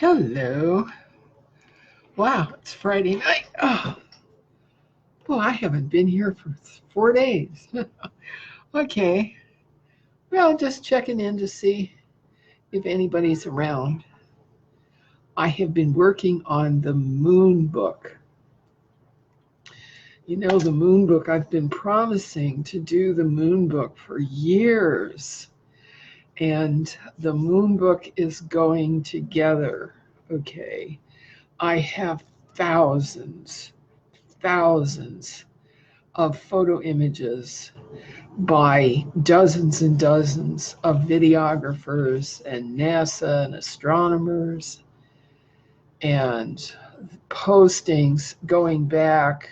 Hello. Wow, it's Friday night. Oh, well, I haven't been here for 4 days. Okay. Well, just checking in to see if anybody's around. I have been working on the Moon Book. You know, the Moon Book, I've been promising to do the Moon Book for years. And the Moon Book is going together. Okay. I have thousands of photo images by dozens and dozens of videographers and NASA and astronomers and postings going back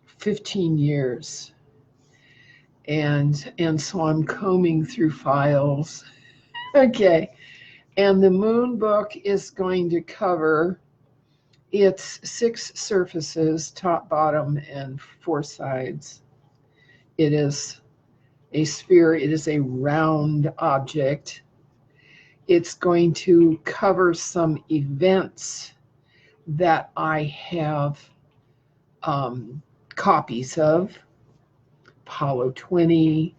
15 years. And so I'm combing through files. Okay. And the Moon Book is going to cover its 6 surfaces, top, bottom, and 4 sides. It is a sphere. It is a round object. It's going to cover some events that I have copies of. Apollo 20,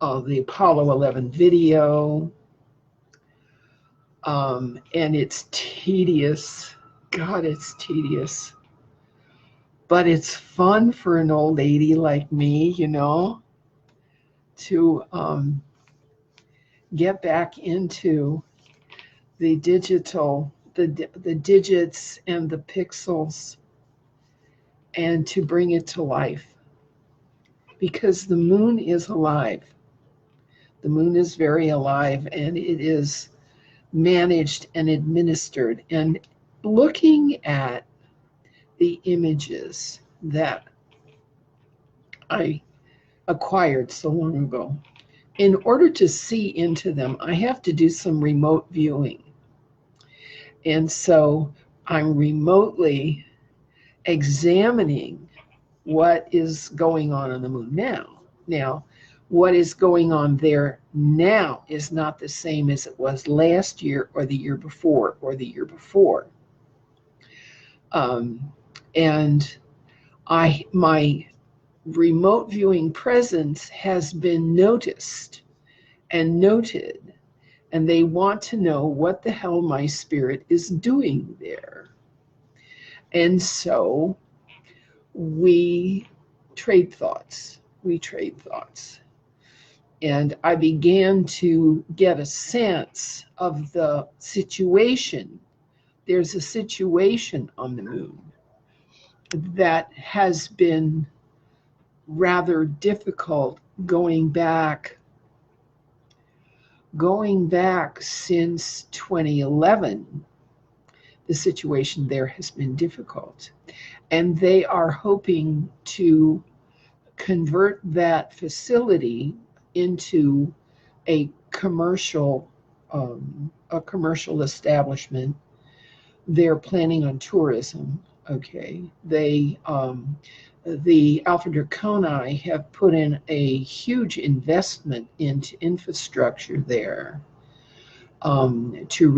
the Apollo 11 video, and it's tedious. God, it's tedious. But it's fun for an old lady like me, to get back into the digital, the digits and the pixels, and to bring it to life. Because the moon is alive. The moon is very alive, and it is managed and administered. And looking at the images that I acquired so long ago, in order to see into them, I have to do some remote viewing. And so I'm remotely examining what is going on the moon now. Now, what is going on there now is not the same as it was last year or the year before or the year before. And my remote viewing presence has been noticed and noted, and they want to know what the hell my spirit is doing there. And so we trade thoughts. And I began to get a sense of the situation. There's a situation on the moon that has been rather difficult going back since 2011. The situation there has been difficult. And they are hoping to convert that facility into a commercial establishment. They're planning on tourism. Okay, the Alpha Draconis have put in a huge investment into infrastructure there, to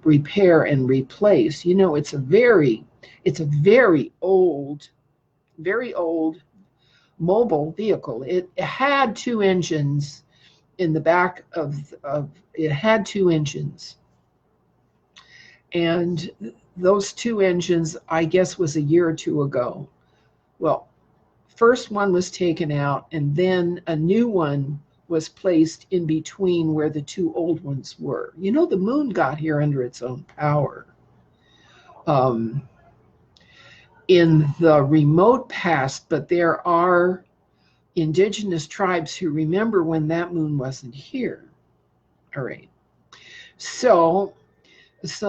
repair and replace. It's a very old mobile vehicle. It had 2 engines in the back of it had 2 engines. And those 2 engines, I guess, was a year or 2 ago. Well, first one was taken out, and then a new one was placed in between where the 2 old ones were. The moon got here under its own power. In the remote past, but there are indigenous tribes who remember when that moon wasn't here. All right. So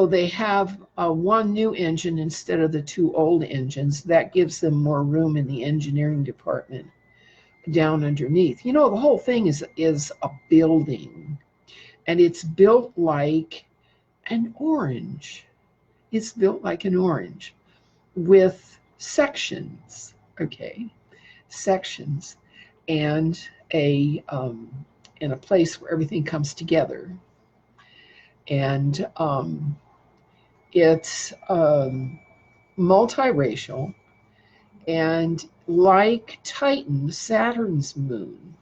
they have 1 new engine instead of the 2 old engines. That gives them more room in the engineering department down underneath. The whole thing is a building, and it's built like an orange. It's built like an orange with sections, okay, sections, and a place where everything comes together. And It's multiracial, and like Titan, Saturn's moon,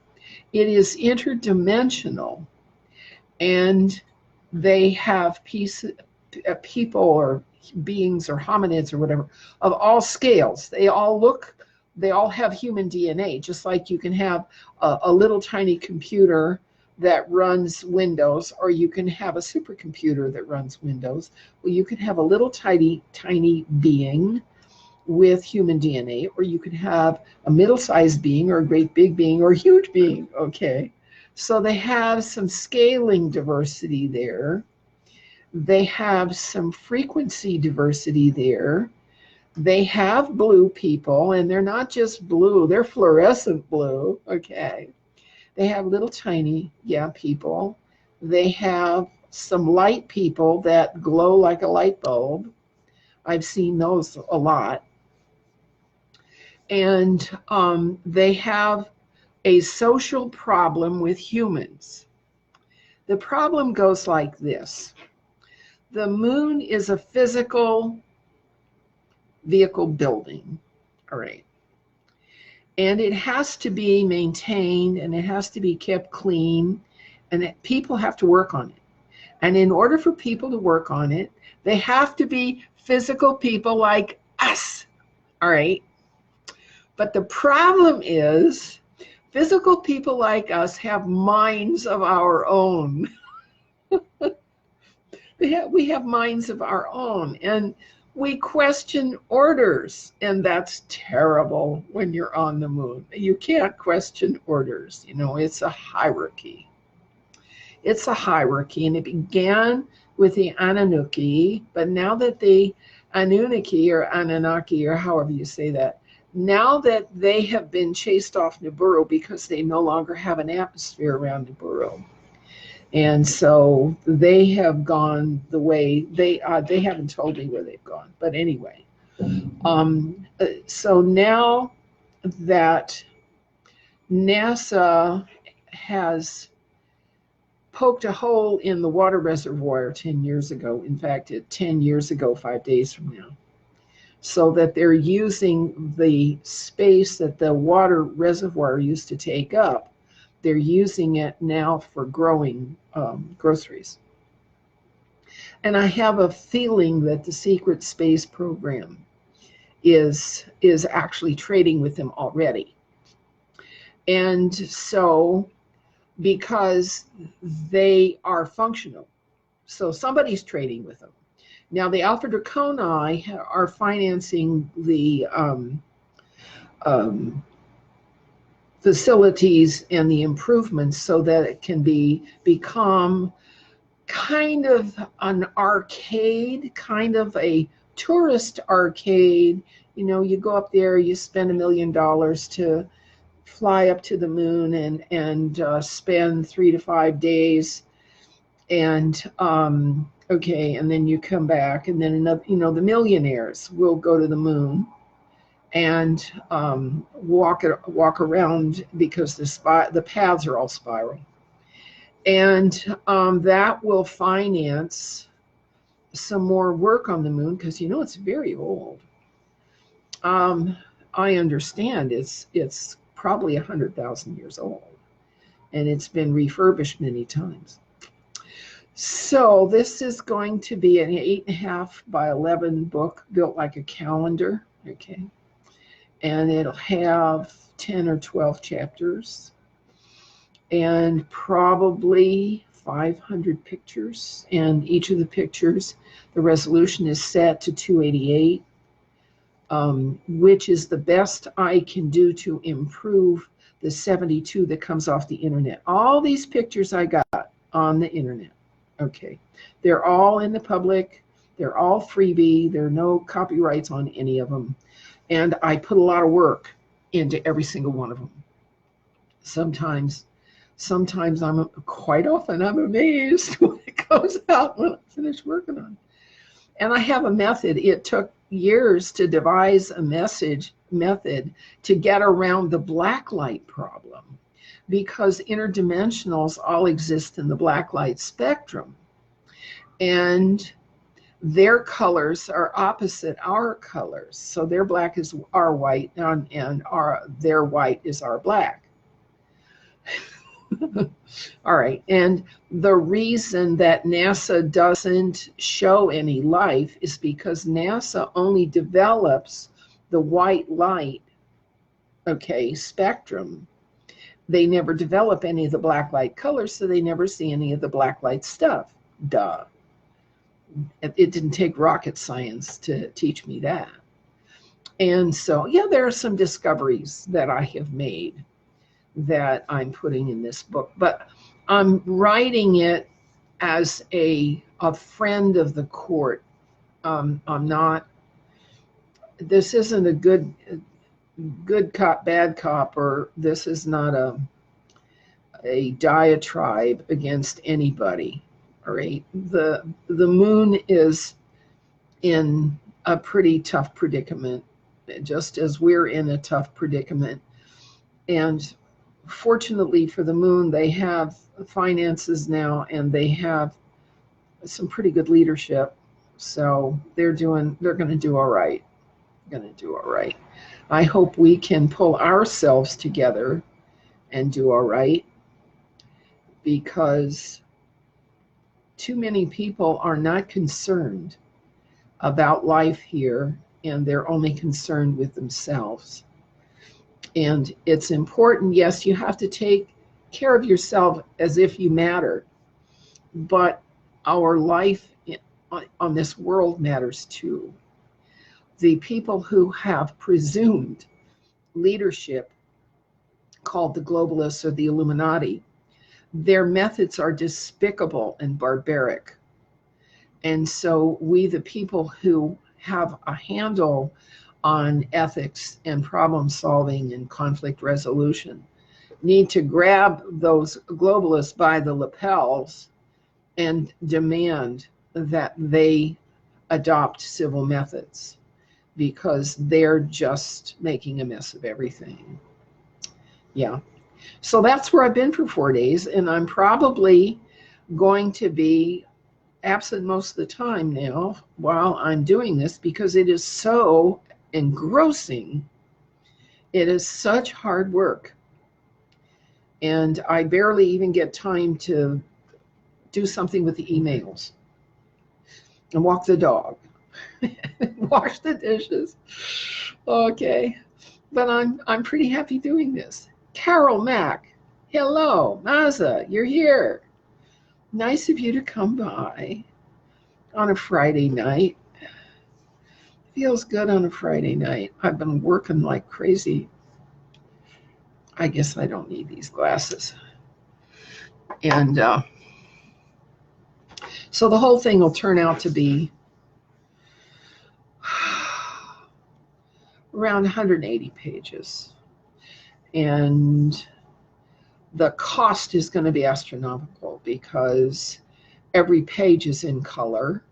it is interdimensional, and they have people or beings or hominids or whatever of all scales. They all have human DNA, just like you can have a little tiny computer that runs Windows, or you can have a supercomputer that runs Windows. Well, you can have a little tiny being with human DNA, or you could have a middle-sized being, or a great big being, or a huge being. Okay, so they have some scaling diversity there. They have some frequency diversity there. They have blue people, and they're not just blue, they're fluorescent blue. Okay, they have little tiny, people. They have some light people that glow like a light bulb. I've seen those a lot. And they have a social problem with humans. The problem goes like this. The moon is a physical vehicle building, all right? And it has to be maintained, and it has to be kept clean, and people have to work on it. And in order for people to work on it, they have to be physical people like us, all right? But the problem is, physical people like us have minds of our own. We have minds of our own, and we question orders, and that's terrible when you're on the moon. You can't question orders. It's a hierarchy. It's a hierarchy, and it began with the Anunnaki, but now that the Anunnaki or Anunnaki, or however you say that, now that they have been chased off Nibiru because they no longer have an atmosphere around Nibiru. And so they have gone the way they haven't told me where they've gone. But anyway, so now that NASA has poked a hole in the water reservoir 10 years ago, in fact, 10 years ago, 5 days from now, so that they're using the space that the water reservoir used to take up, they're using it now for growing groceries. And I have a feeling that the secret space program is actually trading with them already. And so, because they are functional, so somebody's trading with them. Now, the Alpha Draconis are financing the facilities and the improvements so that it can become kind of an arcade, kind of a tourist arcade. You go up there, you spend $1 million to fly up to the moon and spend 3 to 5 days, and okay, and then you come back, and then another, the millionaires will go to the moon and walk around, because the paths are all spiral, and that will finance some more work on the moon, because it's very old. I understand it's probably 100,000 years old, and it's been refurbished many times. So this is going to be an 8.5 by 11 book built like a calendar, okay? And it'll have 10 or 12 chapters, and probably 500 pictures. And each of the pictures, the resolution is set to 288, which is the best I can do to improve the 72 that comes off the internet. All these pictures I got on the internet. Okay, they're all in the public, they're all freebie, there are no copyrights on any of them, and I put a lot of work into every single one of them. Sometimes quite often I'm amazed when it goes out, when I finish working on it. And I have a method. It took years to devise a method to get around the black light problem, because interdimensionals all exist in the black light spectrum. And Their colors are opposite our colors. So their black is our white, and their white is our black. All right. And the reason that NASA doesn't show any life is because NASA only develops the white light, okay, spectrum. They never develop any of the black light colors, so they never see any of the black light stuff. Duh. It didn't take rocket science to teach me that. And so, yeah, there are some discoveries that I have made that I'm putting in this book, but I'm writing it as a friend of the court. I'm not, this isn't a good cop, bad cop, or this is not a diatribe against anybody. All right. The moon is in a pretty tough predicament, just as we're in a tough predicament. And fortunately for the moon, they have finances now, and they have some pretty good leadership. So they're going to do all right. Going to do all right. I hope we can pull ourselves together and do all right, because too many people are not concerned about life here, and they're only concerned with themselves. And it's important, yes, you have to take care of yourself as if you matter, but our life on this world matters too. The people who have presumed leadership, called the globalists or the Illuminati, their methods are despicable and barbaric. And so we, the people who have a handle on ethics and problem solving and conflict resolution, need to grab those globalists by the lapels and demand that they adopt civil methods, because they're just making a mess of everything. Yeah. So that's where I've been for 4 days, and I'm probably going to be absent most of the time now while I'm doing this, because it is so engrossing. It is such hard work. And I barely even get time to do something with the emails and walk the dog, wash the dishes. Okay. But I'm pretty happy doing this. Carol Mack, hello. Maza, you're here. Nice of you to come by on a Friday night. Feels good on a Friday night. I've been working like crazy. I guess I don't need these glasses. And so the whole thing will turn out to be around 180 pages. And the cost is going to be astronomical, because every page is in color.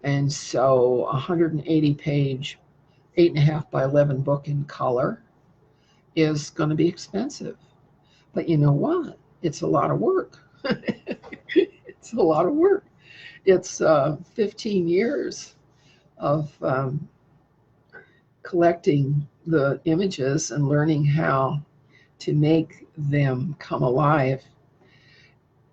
And so 180 page, 8.5 by 11 book in color is going to be expensive. But you know what? It's a lot of work. It's a lot of work. It's 15 years of collecting the images and learning how to make them come alive.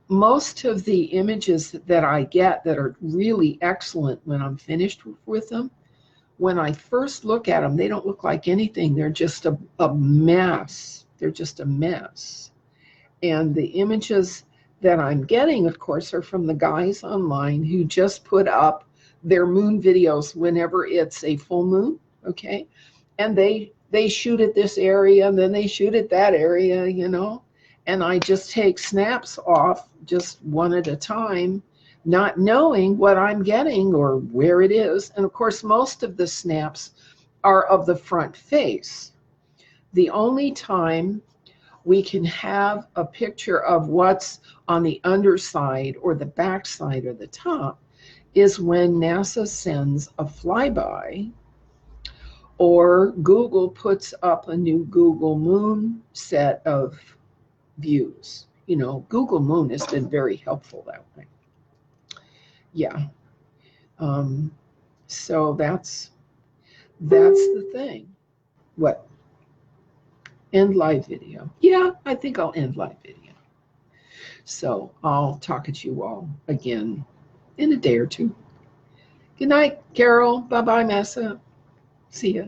Most of the images that I get that are really excellent when I'm finished with them, when I first look at them, they don't look like anything. They're just a mess. They're just a mess. And the images that I'm getting, of course, are from the guys online who just put up their moon videos whenever it's a full moon, okay? And they shoot at this area, and then they shoot at that area, you know? And I just take snaps off just one at a time, not knowing what I'm getting or where it is. And of course, most of the snaps are of the front face. The only time we can have a picture of what's on the underside or the backside or the top is when NASA sends a flyby, or Google puts up a new Google Moon set of views. You know, Google Moon has been very helpful that way. Yeah. Um, so that's the thing. What? End live video. Yeah, I think I'll end live video. So I'll talk at you all again in a day or two. Good night, Carol. Bye bye, Massa. See ya.